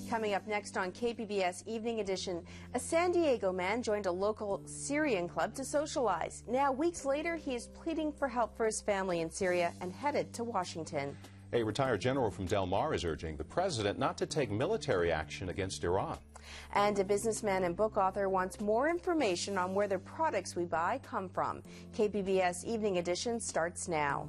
Coming up next on KPBS Evening Edition, a San Diego man joined a local Syrian club to socialize. Now, weeks later, he is pleading for help for his family in Syria and headed to Washington. A retired general from Del Mar is urging the president not to take military action against Iran. And a businessman and book author wants more information on where the products we buy come from. KPBS Evening Edition starts now.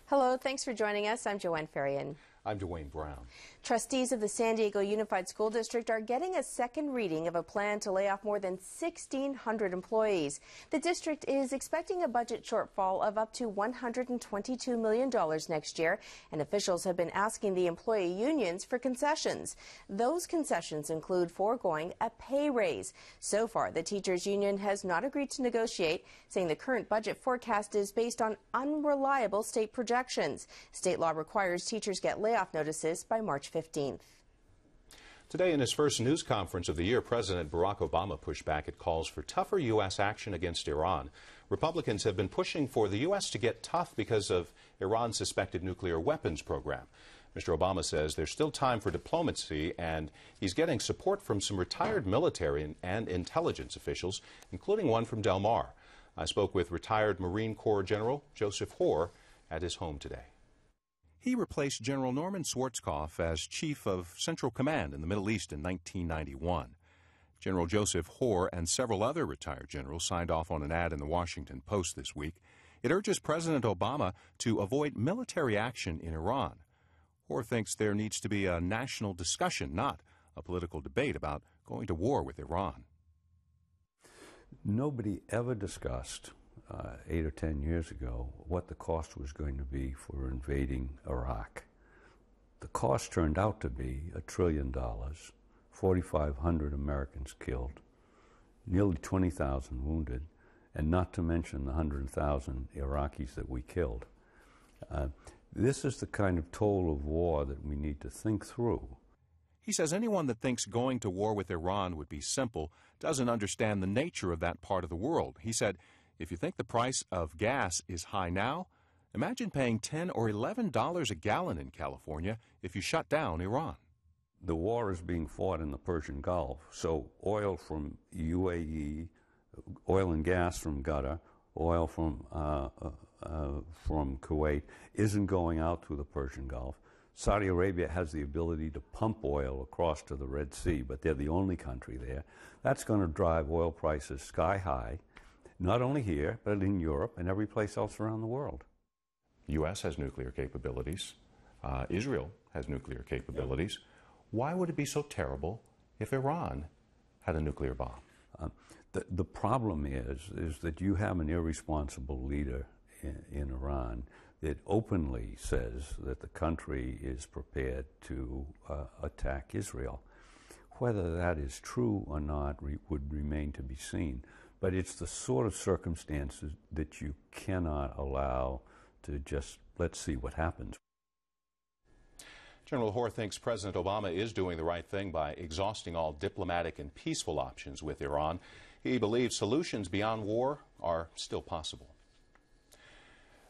Hello, thanks for joining us. I'm Joanne Ferrian. I'm Dwayne Brown. Trustees of the San Diego Unified School District are getting a second reading of a plan to lay off more than 1,600 employees. The district is expecting a budget shortfall of up to $122 million next year, and officials have been asking the employee unions for concessions. Those concessions include foregoing a pay raise. So far, the teachers' union has not agreed to negotiate, saying the current budget forecast is based on unreliable state projections. State law requires teachers get layoff notices by March 15th. Today, in his first news conference of the year, President Barack Obama pushed back at calls for tougher U.S. action against Iran. Republicans have been pushing for the U.S. to get tough because of Iran's suspected nuclear weapons program. Mr. Obama says there's still time for diplomacy, and he's getting support from some retired military and intelligence officials, including one from Del Mar. I spoke with retired Marine Corps General Joseph Hoare at his home today. He replaced General Norman Schwarzkopf as Chief of Central Command in the Middle East in 1991. General Joseph Hoare and several other retired generals signed off on an ad in the Washington Post this week. It urges President Obama to avoid military action in Iran. Hoare thinks there needs to be a national discussion, not a political debate about going to war with Iran. Nobody ever discussed 8 or 10 years ago what the cost was going to be for invading Iraq. The cost turned out to be $1 trillion, 4,500 Americans killed, nearly 20,000 wounded, and not to mention the 100,000 Iraqis that we killed. This is the kind of toll of war that we need to think through. He says anyone that thinks going to war with Iran would be simple doesn't understand the nature of that part of the world. He said, if you think the price of gas is high now, imagine paying $10 or $11 a gallon in California if you shut down Iran. The war is being fought in the Persian Gulf, so oil from UAE, oil and gas from Qatar, oil from Kuwait isn't going out through the Persian Gulf. Saudi Arabia has the ability to pump oil across to the Red Sea, but they're the only country there. That's going to drive oil prices sky high. Not only here, but in Europe and every place else around the world. The U.S. has nuclear capabilities. Israel has nuclear capabilities. Why would it be so terrible if Iran had a nuclear bomb? The problem is that you have an irresponsible leader in Iran that openly says that the country is prepared to attack Israel. Whether that is true or not would remain to be seen. But it's the sort of circumstances that you cannot allow to just, let's see what happens. General Hoare thinks President Obama is doing the right thing by exhausting all diplomatic and peaceful options with Iran. He believes solutions beyond war are still possible.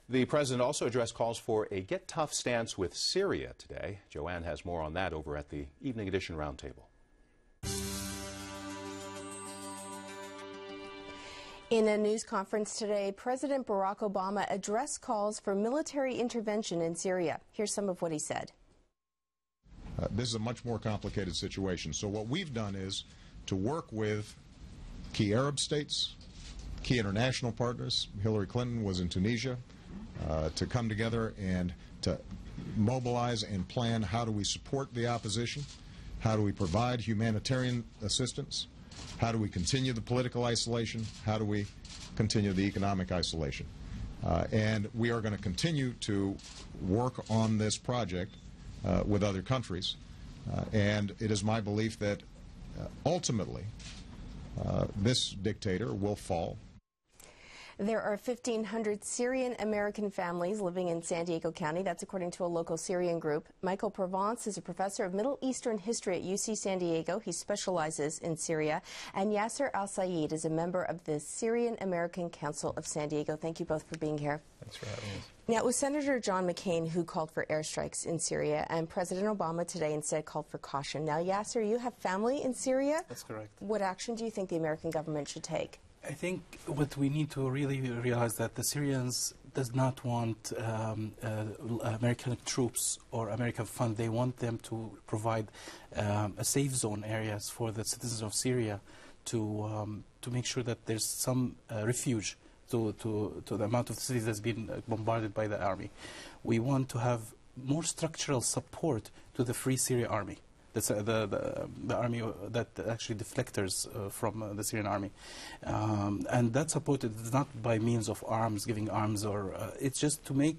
The president also addressed calls for a get tough stance with Syria today. Joanne has more on that over at the Evening Edition Roundtable. In a news conference today, President Barack Obama addressed calls for military intervention in Syria. Here's some of what he said. This is a much more complicated situation. So what we've done is to work with key Arab states, key international partners. Hillary Clinton was in Tunisia to come together and to mobilize and plan how do we support the opposition, how do we provide humanitarian assistance, how do we continue the political isolation? How do we continue the economic isolation? And we are going to continue to work on this project with other countries. And it is my belief that ultimately this dictator will fall. There are 1,500 Syrian American families living in San Diego County. That's according to a local Syrian group. Michael Provence is a professor of Middle Eastern history at UC San Diego. He specializes in Syria. And Yasser Al-Sayed is a member of the Syrian American Council of San Diego. Thank you both for being here. Thanks for having us. Now, it was Senator John McCain who called for airstrikes in Syria, and President Obama today instead called for caution. Now, Yasser, you have family in Syria? That's correct. What action do you think the American government should take? I think what we need to really realize that the Syrians does not want American troops or American fund. They want them to provide a safe zone areas for the citizens of Syria to make sure that there's some refuge to the amount of cities that's been bombarded by the army. We want to have more structural support to the Free Syria Army. That's the army that actually deflectors from the Syrian army. And that's supported not by means of arms, giving arms, or it's just to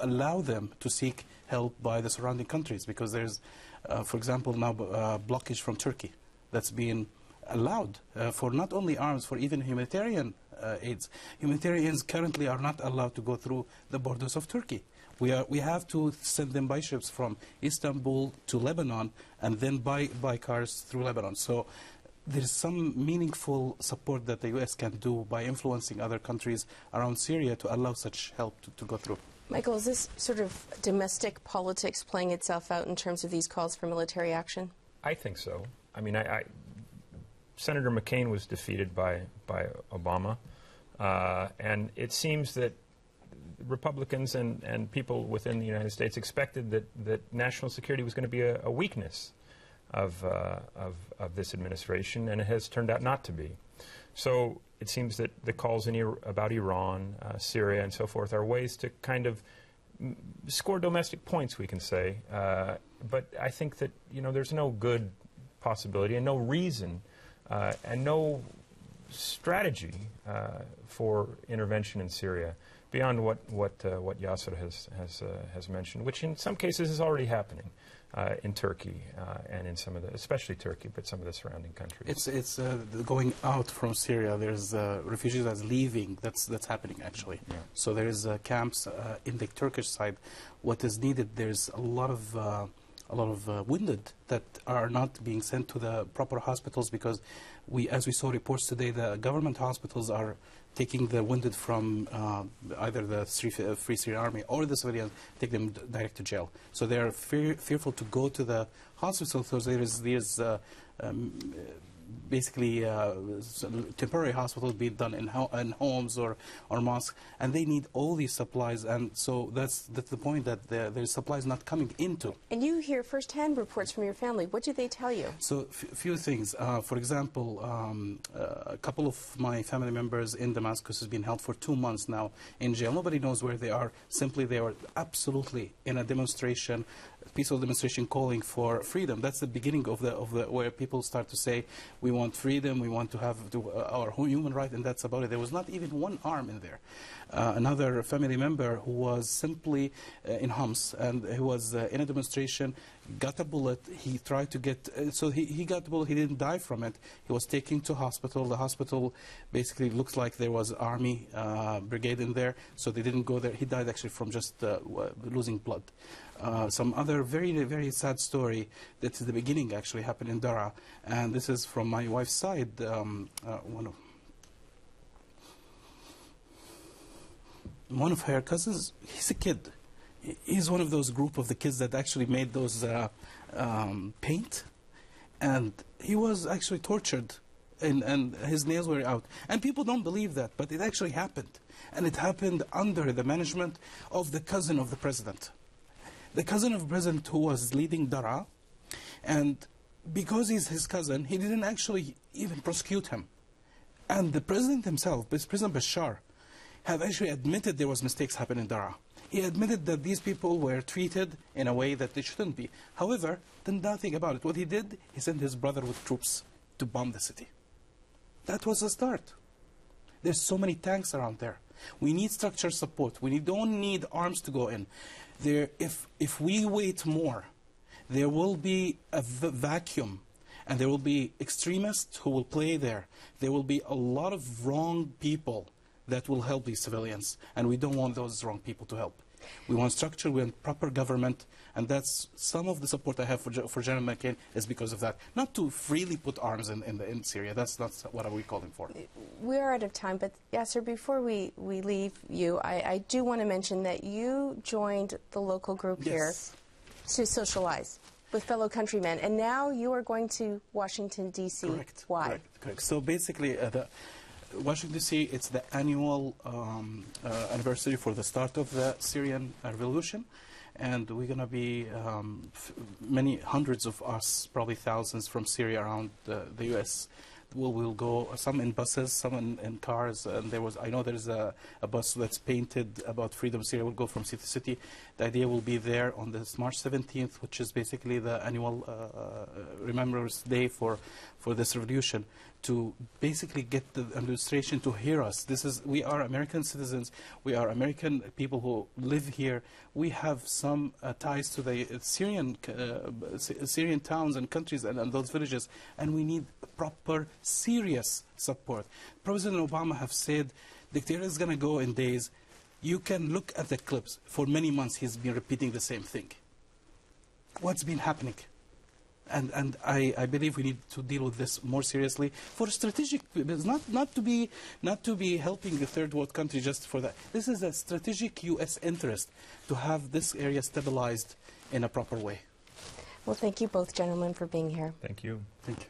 allow them to seek help by the surrounding countries, because there's, for example, now blockage from Turkey that's being allowed for not only arms, for even humanitarian aids. Humanitarians currently are not allowed to go through the borders of Turkey. We have to send them by ships from Istanbul to Lebanon and then by cars through Lebanon. So there's some meaningful support that the U.S. can do by influencing other countries around Syria to allow such help to go through. Michael, is this sort of domestic politics playing itself out in terms of these calls for military action? I think so. I mean, Senator McCain was defeated by Obama, and it seems that Republicans and people within the United States expected that national security was going to be a weakness of this administration, and it has turned out not to be. So it seems that the calls about Iran, Syria, and so forth are ways to kind of score domestic points, we can say. But I think that, you know, there's no good possibility and no reason and no strategy for intervention in Syria beyond what Yasser has mentioned, which in some cases is already happening in Turkey and in some of the, especially Turkey, but some of the surrounding countries. It's going out from Syria. There's refugees that's leaving. That's happening actually. Yeah. So there is camps in the Turkish side. What is needed? There's a lot of wounded that are not being sent to the proper hospitals, because as we saw reports today, the government hospitals are taking the wounded from either the Free Syrian Army or the civilians, take them direct to jail. So they are fearful to go to the hospital. So there's basically temporary hospitals being done in homes or mosques, and they need all these supplies, and so that's the point, that there's supplies not coming into. And you hear firsthand reports from your family. What do they tell you? So few things. For example, a couple of my family members in Damascus has been held for 2 months now in jail. Nobody knows where they are. Simply they are absolutely in a demonstration, peaceful demonstration, calling for freedom. That's the beginning of the where people start to say, we want freedom, we want to have our human right, and that's about it. There was not even one arm in there. Another family member who was simply in Homs, and he was in a demonstration, got a bullet. He tried to get, so he got the bullet. He didn't die from it. He was taken to hospital. The hospital basically looks like there was army brigade in there, so they didn't go there. He died actually from just losing blood. Some other very, very sad story that is the beginning actually happened in Daraa, and this is from my wife's side. One of her cousins, he's a kid. He's one of those group of the kids that actually made those paint, and he was actually tortured, and his nails were out. And people don't believe that, but it actually happened. And it happened under the management of the cousin of the president. The cousin of the president who was leading Daraa, and because he's his cousin, he didn't actually even prosecute him. And the president himself, President Bashar, have actually admitted there was mistakes happening in Daraa. He admitted that these people were treated in a way that they shouldn't be. However, did nothing about it. What he did, he sent his brother with troops to bomb the city. That was the start. There's so many tanks around there. We need structural support. We don't need arms to go in. If we wait more, there will be a vacuum, and there will be extremists who will play there. There will be a lot of wrong people that will help these civilians. And we don't want those wrong people to help. We want structure, we want proper government, and that's some of the support I have for General McCain is because of that. Not to freely put arms in Syria. That's not what we're calling for. We are out of time, but Yasser, before we leave you, I do want to mention that you joined the local group here to socialize with fellow countrymen, and now you are going to Washington, D.C. Correct. Why? Correct. So basically, Washington, D.C., it's the annual anniversary for the start of the Syrian revolution. And we're going to be many hundreds of us, probably thousands from Syria around the U.S. We'll go, some in buses, some in cars. And I know there's a bus that's painted about freedom. Syria will go from city to city. The idea will be there on this March 17th, which is basically the annual Remembrance Day for this revolution, to basically get the administration to hear us. We are American citizens. We are American people who live here. We have some ties to the Syrian towns and countries and those villages, and we need proper, serious support. President Obama have said dictator is going to go in days. You can look at the clips. For many months, he's been repeating the same thing. What's been happening? And I believe we need to deal with this more seriously for strategic, not to be helping the third world country just for that. This is a strategic U.S. interest to have this area stabilized in a proper way. Well, thank you both, gentlemen, for being here. Thank you. Thank you.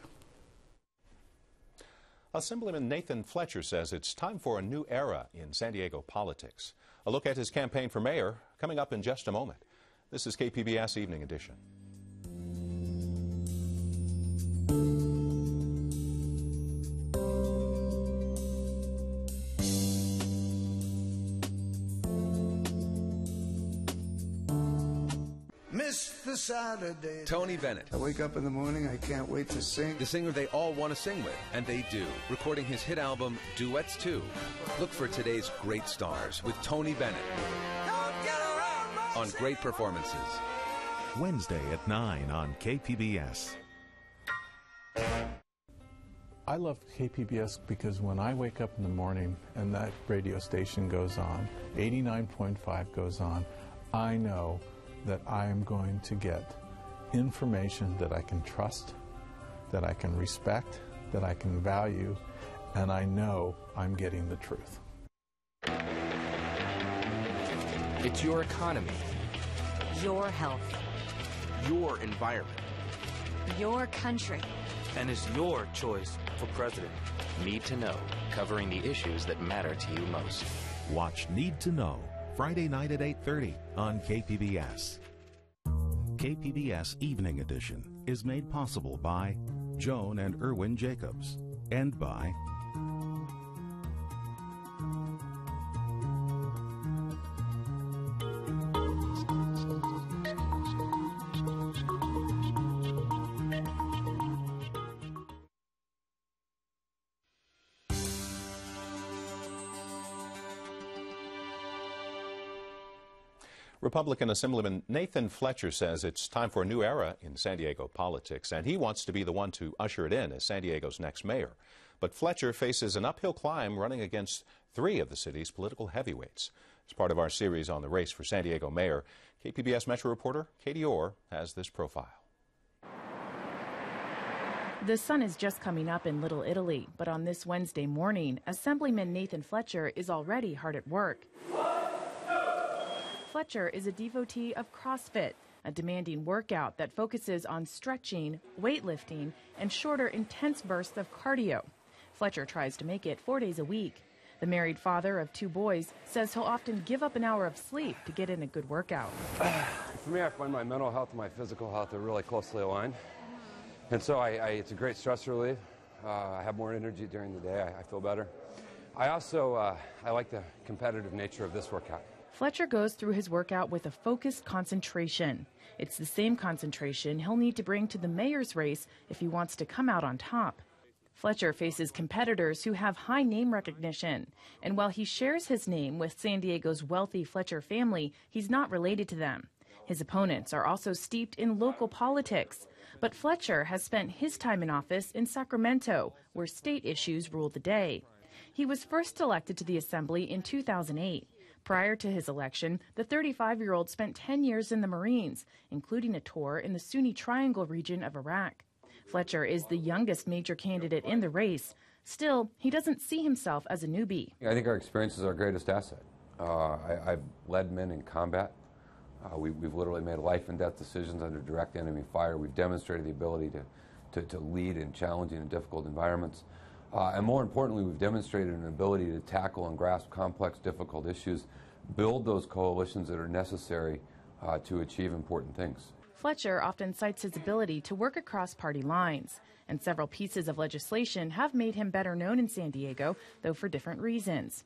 Assemblyman Nathan Fletcher says it's time for a new era in San Diego politics. A look at his campaign for mayor coming up in just a moment. This is KPBS Evening Edition. Saturday. Tony Bennett. I wake up in the morning, I can't wait to sing. The singer they all want to sing with, and they do. Recording his hit album, Duets 2. Look for today's great stars with Tony Bennett on Great Performances. Wednesday at 9 on KPBS. I love KPBS because when I wake up in the morning and that radio station goes on, 89.5 goes on, I know that I am going to get information that I can trust, that I can respect, that I can value, and I know I'm getting the truth. It's your economy, your health, your environment, your country, and it's your choice for president. Need to Know, covering the issues that matter to you most. Watch Need to Know Friday night at 8:30 on KPBS. KPBS Evening Edition is made possible by Joan and Erwin Jacobs and by Republican Assemblyman Nathan Fletcher says it's time for a new era in San Diego politics, and he wants to be the one to usher it in as San Diego's next mayor. But Fletcher faces an uphill climb running against 3 of the city's political heavyweights. As part of our series on the race for San Diego mayor, KPBS Metro reporter Katie Orr has this profile. The sun is just coming up in Little Italy, but on this Wednesday morning, Assemblyman Nathan Fletcher is already hard at work. Fletcher is a devotee of CrossFit, a demanding workout that focuses on stretching, weightlifting, and shorter, intense bursts of cardio. Fletcher tries to make it 4 days a week. The married father of 2 boys says he'll often give up an hour of sleep to get in a good workout. For me, I find my mental health and my physical health are really closely aligned. And so it's a great stress relief. I have more energy during the day. I feel better. I also I like the competitive nature of this workout. Fletcher goes through his workout with a focused concentration. It's the same concentration he'll need to bring to the mayor's race if he wants to come out on top. Fletcher faces competitors who have high name recognition. And while he shares his name with San Diego's wealthy Fletcher family, he's not related to them. His opponents are also steeped in local politics. But Fletcher has spent his time in office in Sacramento, where state issues rule the day. He was first elected to the Assembly in 2008. Prior to his election, the 35-year-old spent 10 years in the Marines, including a tour in the Sunni Triangle region of Iraq. Fletcher is the youngest major candidate in the race. Still, he doesn't see himself as a newbie. I think our experience is our greatest asset. I've led men in combat. We've literally made life and death decisions under direct enemy fire. We've demonstrated the ability to lead in challenging and difficult environments. And more importantly, we've demonstrated an ability to tackle and grasp complex, difficult issues, build those coalitions that are necessary to achieve important things. Fletcher often cites his ability to work across party lines, and several pieces of legislation have made him better known in San Diego, though for different reasons.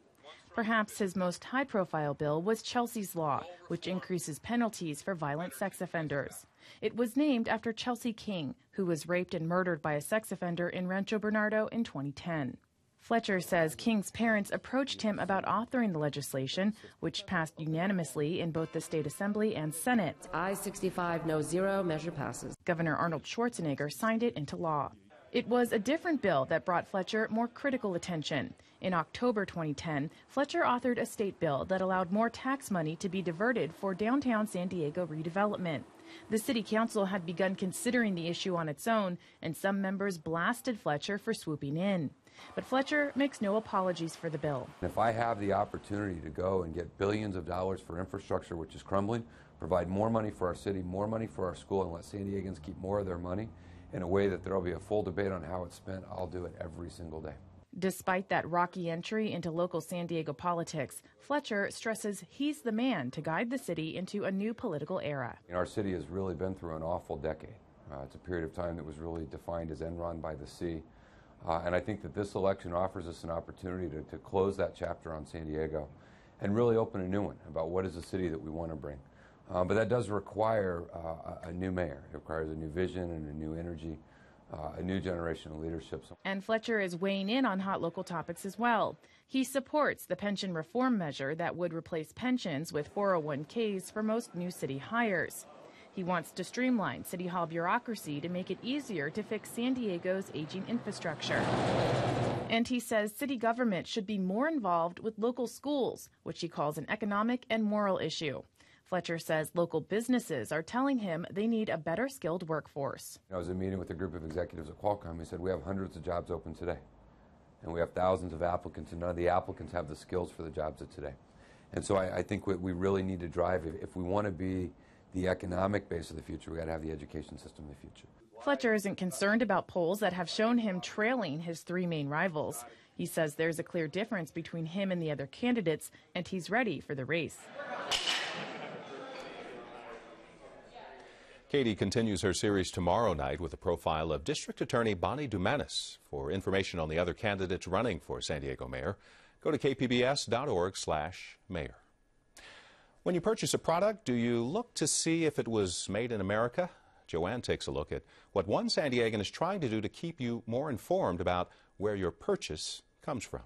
Perhaps his most high-profile bill was Chelsea's Law, which increases penalties for violent sex offenders. It was named after Chelsea King, who was raped and murdered by a sex offender in Rancho Bernardo in 2010. Fletcher says King's parents approached him about authoring the legislation, which passed unanimously in both the state assembly and Senate. Ayes 65, no 0, measure passes. Governor Arnold Schwarzenegger signed it into law. It was a different bill that brought Fletcher more critical attention. In October 2010, Fletcher authored a state bill that allowed more tax money to be diverted for downtown San Diego redevelopment. The city council had begun considering the issue on its own, and some members blasted Fletcher for swooping in. But Fletcher makes no apologies for the bill. If I have the opportunity to go and get billions of dollars for infrastructure which is crumbling, provide more money for our city, more money for our school, and let San Diegans keep more of their money in a way that there will be a full debate on how it's spent, I'll do it every single day. Despite that rocky entry into local San Diego politics, Fletcher stresses he's the man to guide the city into a new political era. Our city has really been through an awful decade. It's a period of time that was really defined as Enron by the sea. And I think that this election offers us an opportunity to close that chapter on San Diego and really open a new one about what is the city that we want to bring. But that does require a new mayor. It requires a new vision and a new energy, a new generation of leadership. And Fletcher is weighing in on hot local topics as well. He supports the pension reform measure that would replace pensions with 401ks for most new city hires. He wants to streamline City Hall bureaucracy to make it easier to fix San Diego's aging infrastructure. And he says city government should be more involved with local schools, which he calls an economic and moral issue. Fletcher says local businesses are telling him they need a better skilled workforce. I was in a meeting with a group of executives at Qualcomm. He said, we have hundreds of jobs open today, and we have thousands of applicants, and none of the applicants have the skills for the jobs of today. And so I think what we really need to drive, if we want to be the economic base of the future, we got to have the education system of the future. Fletcher isn't concerned about polls that have shown him trailing his three main rivals. He says there's a clear difference between him and the other candidates, and he's ready for the race. Katie continues her series tomorrow night with a profile of District Attorney Bonnie Dumanis. For information on the other candidates running for San Diego mayor, go to kpbs.org/mayor. When you purchase a product, do you look to see if it was made in America? Joanne takes a look at what one San Diegan is trying to do to keep you more informed about where your purchase comes from.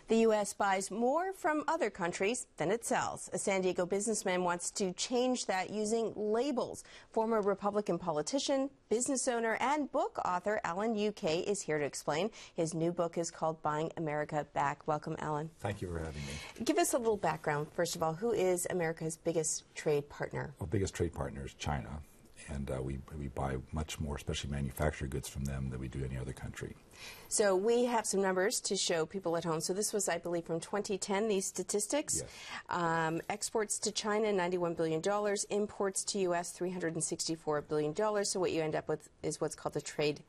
The U.S. buys more from other countries than it sells. A San Diego businessman wants to change that using labels. Former Republican politician, business owner, and book author Alan UK is here to explain. His new book is called Buying America Back. Welcome, Alan. Thank you for having me. Give us a little background. First of all, who is America's biggest trade partner? Well, biggest trade partner is China. And we buy much more, especially manufactured goods, from them than we do any other country. So we have some numbers to show people at home. So this was, I believe, from 2010, these statistics. Yes. Exports to China, $91 billion. Imports to U.S., $364 billion. So what you end up with is what's called a trade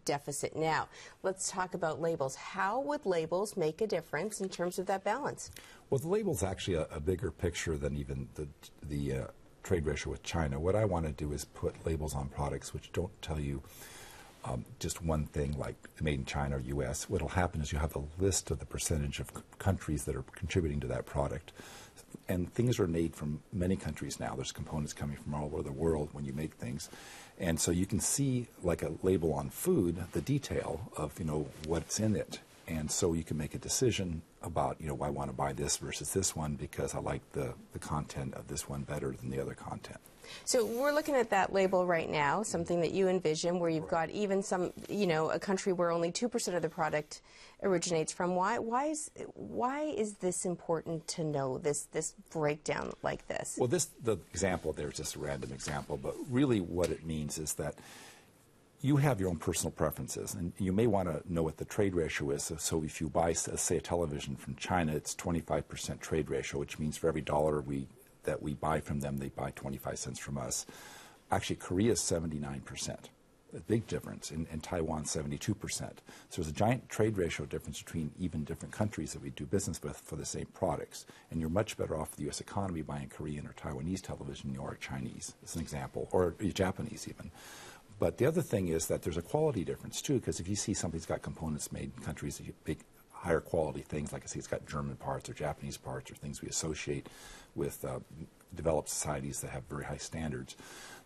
deficit. Now, let's talk about labels. How would labels make a difference in terms of that balance? Well, the label's actually a bigger picture than even the trade ratio with China. What I want to do is put labels on products which don't tell you just one thing like made in China or U.S. What will happen is you have a list of the percentage of countries that are contributing to that product. And things are made from many countries now. There's components coming from all over the world when you make things. And so you can see, like a label on food, the detail of, what's in it. And so you can make a decision about, I want to buy this versus this one because I like the content of this one better than the other content. So we're looking at that label right now, something that you envision where you've got even some, a country where only 2% of the product originates from. Why is this important to know, this breakdown like this? Well, the example there is just a random example, but really what it means is that you have your own personal preferences, and you may want to know what the trade ratio is. So if you buy, say, a television from China, it's 25% trade ratio, which means for every dollar that we buy from them, they buy 25 cents from us. Actually, Korea is 79%, a big difference, and Taiwan 72%. So there's a giant trade ratio difference between even different countries that we do business with for the same products. And you're much better off the U.S. economy buying Korean or Taiwanese television than you are Chinese, as an example, or Japanese even. But the other thing is that there's a quality difference, too, because if you see something's got components made in countries that make higher quality things, like I say, it's got German parts or Japanese parts or things we associate with developed societies that have very high standards,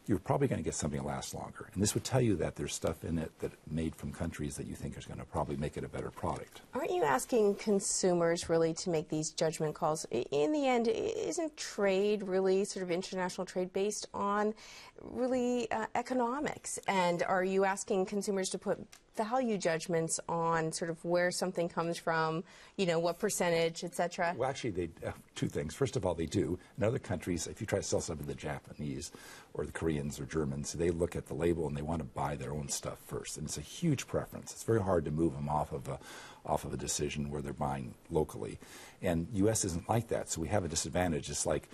you're probably going to get something that lasts longer. And this would tell you that there's stuff in it that made from countries that you think is going to probably make it a better product. Aren't you asking consumers really to make these judgment calls? In the end, isn't trade really sort of international trade based on really economics? And are you asking consumers to put value judgments on sort of where something comes from, what percentage, et cetera? Well, actually, two things. First of all, they do. In other countries, if you try to sell something to the Japanese or the Koreans or Germans, they look at the label and they want to buy their own stuff first. And it's a huge preference. It's very hard to move them off of a decision where they're buying locally. And U.S. isn't like that, so we have a disadvantage. It's like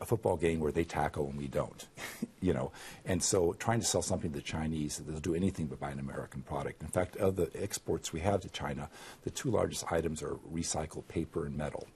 a football game where they tackle and we don't, And so trying to sell something to the Chinese, they'll do anything but buy an American product. In fact, of the exports we have to China, the two largest items are recycled paper and metal.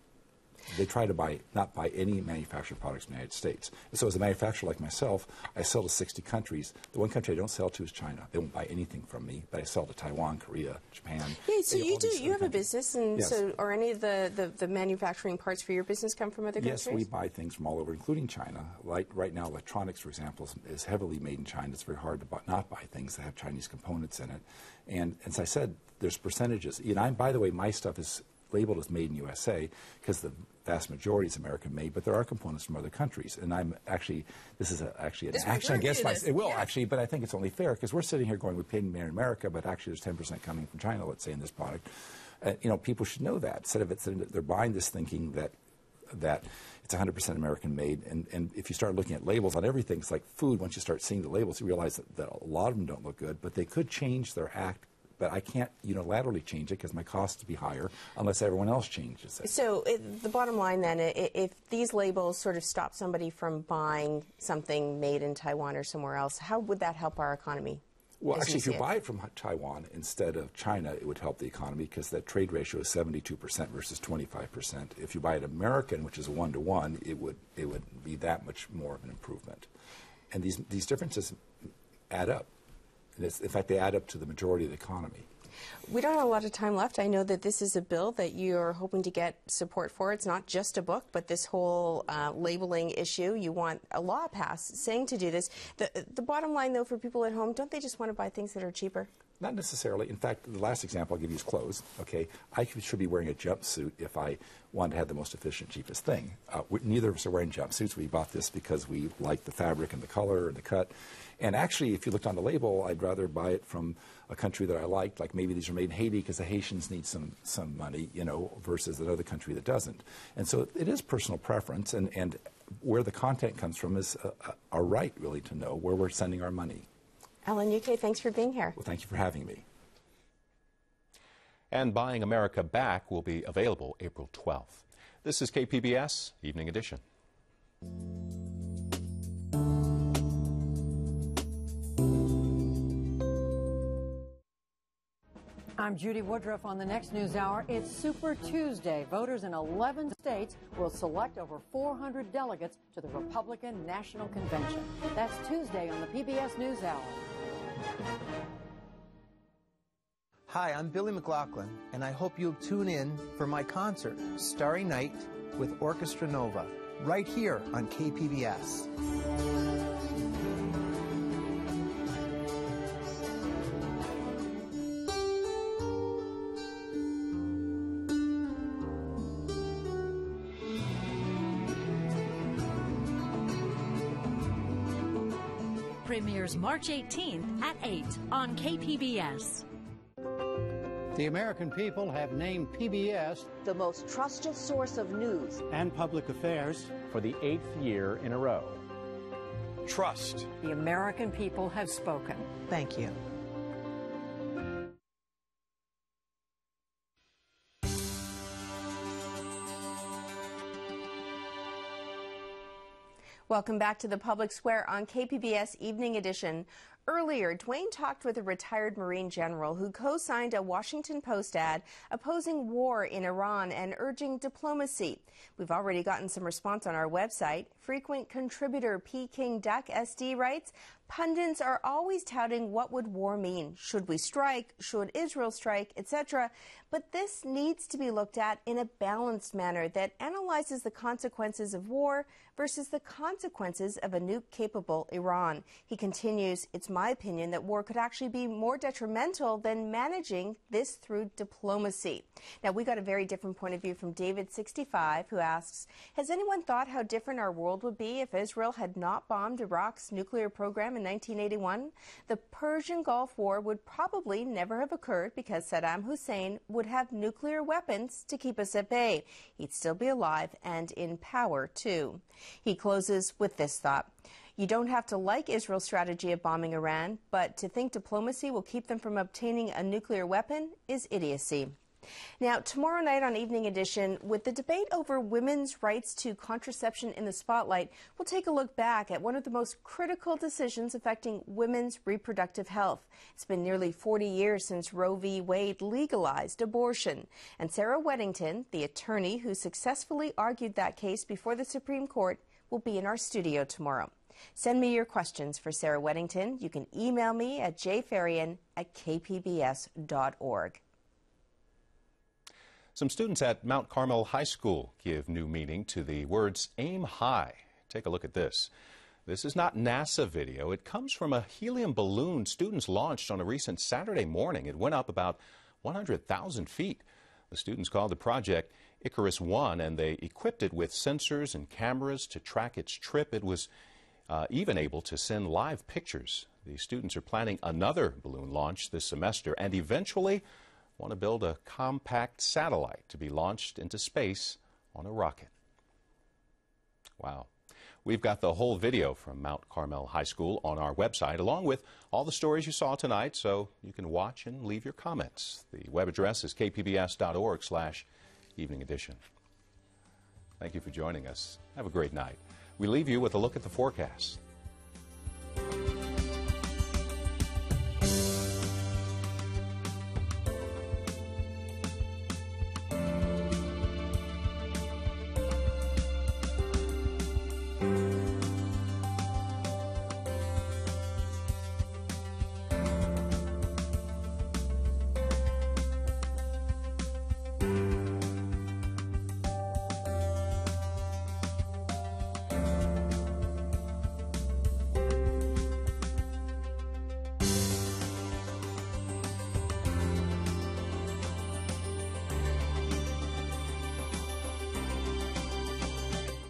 They try to not buy any manufactured products in the United States. And so as a manufacturer like myself, I sell to 60 countries. The one country I don't sell to is China. They won't buy anything from me, but I sell to Taiwan, Korea, Japan. Yeah, so you have a business, and yes. So are any of the manufacturing parts for your business come from other countries? Yes, we buy things from all over, including China. Like right now, electronics, for example, is heavily made in China. It's very hard to not buy things that have Chinese components in it. And as I said, there's percentages. And by the way, my stuff is labeled as made in USA because the vast majority is American made, but there are components from other countries. And this is actually an action against myself. It will, yeah. Actually, but I think it's only fair because we're sitting here going, we paid made in America, but actually there's 10% coming from China, let's say, in this product. People should know that. Instead of they're buying this thinking that it's 100% American made. And if you start looking at labels on everything, it's like food. Once you start seeing the labels, you realize that a lot of them don't look good, but they could change their act. But I can't unilaterally change it because my costs would be higher unless everyone else changes it. So the bottom line then, if these labels sort of stop somebody from buying something made in Taiwan or somewhere else, how would that help our economy? Well, actually, if you buy it from Taiwan instead of China, it would help the economy because that trade ratio is 72% versus 25%. If you buy it American, which is a 1-to-1, it would be that much more of an improvement. And these differences add up. In fact, they add up to the majority of the economy. We don't have a lot of time left. I know that this is a bill that you're hoping to get support for. It's not just a book, but this whole labeling issue. You want a law passed saying to do this. The bottom line, though, for people at home, don't they just want to buy things that are cheaper? Not necessarily. In fact, the last example I'll give you is clothes. Okay, I should be wearing a jumpsuit if I wanted to have the most efficient, cheapest thing. Neither of us are wearing jumpsuits. We bought this because we like the fabric and the color and the cut. And actually, if you looked on the label, I'd rather buy it from a country that I liked, like maybe these are made in Haiti because the Haitians need some money, versus another country that doesn't. And so it is personal preference, and where the content comes from is our right, really, to know where we're sending our money. Alan UK, thanks for being here. Well, thank you for having me. And Buying America Back will be available April 12th. This is KPBS Evening Edition. I'm Judy Woodruff on the next News Hour. It's Super Tuesday. Voters in 11 states will select over 400 delegates to the Republican National Convention. That's Tuesday on the PBS News Hour. Hi, I'm Billy McLaughlin, and I hope you'll tune in for my concert, Starry Night with Orchestra Nova, right here on KPBS. premieres March 18th at 8 on KPBS. The American people have named PBS the most trusted source of news and public affairs for the 8th year in a row. Trust. The American people have spoken. Thank you. Welcome back to the Public Square on KPBS Evening Edition. Earlier, Dwayne talked with a retired Marine general who co-signed a Washington Post ad opposing war in Iran and urging diplomacy. We've already gotten some response on our website. Frequent contributor P. King Duck SD writes, pundits are always touting what would war mean. Should we strike? Should Israel strike? Etc. But this needs to be looked at in a balanced manner that analyzes the consequences of war versus the consequences of a nuke-capable Iran. He continues, it's my opinion that war could actually be more detrimental than managing this through diplomacy. Now, we got a very different point of view from David, 65, who asks, has anyone thought how different our world would be if Israel had not bombed Iraq's nuclear program in 1981? The Persian Gulf War would probably never have occurred because Saddam Hussein would have nuclear weapons to keep us at bay. He'd still be alive and in power, too. He closes with this thought. You don't have to like Israel's strategy of bombing Iran, but to think diplomacy will keep them from obtaining a nuclear weapon is idiocy. Now, tomorrow night on Evening Edition, with the debate over women's rights to contraception in the spotlight, we'll take a look back at one of the most critical decisions affecting women's reproductive health. It's been nearly 40 years since Roe v. Wade legalized abortion. And Sarah Weddington, the attorney who successfully argued that case before the Supreme Court, will be in our studio tomorrow. Send me your questions for Sarah Weddington. You can email me at jfarian@kpbs.org. Some students at Mount Carmel High School give new meaning to the words aim high. Take a look at this. This is not NASA video. It comes from a helium balloon students launched on a recent Saturday morning. It went up about 100,000 feet. The students called the project Icarus One, and they equipped it with sensors and cameras to track its trip. It was even able to send live pictures. The students are planning another balloon launch this semester and eventually want to build a compact satellite to be launched into space on a rocket. Wow. We've got the whole video from Mount Carmel High School on our website, along with all the stories you saw tonight, so you can watch and leave your comments. The web address is kpbs.org/evening edition. Thank you for joining us. Have a great night. We leave you with a look at the forecast.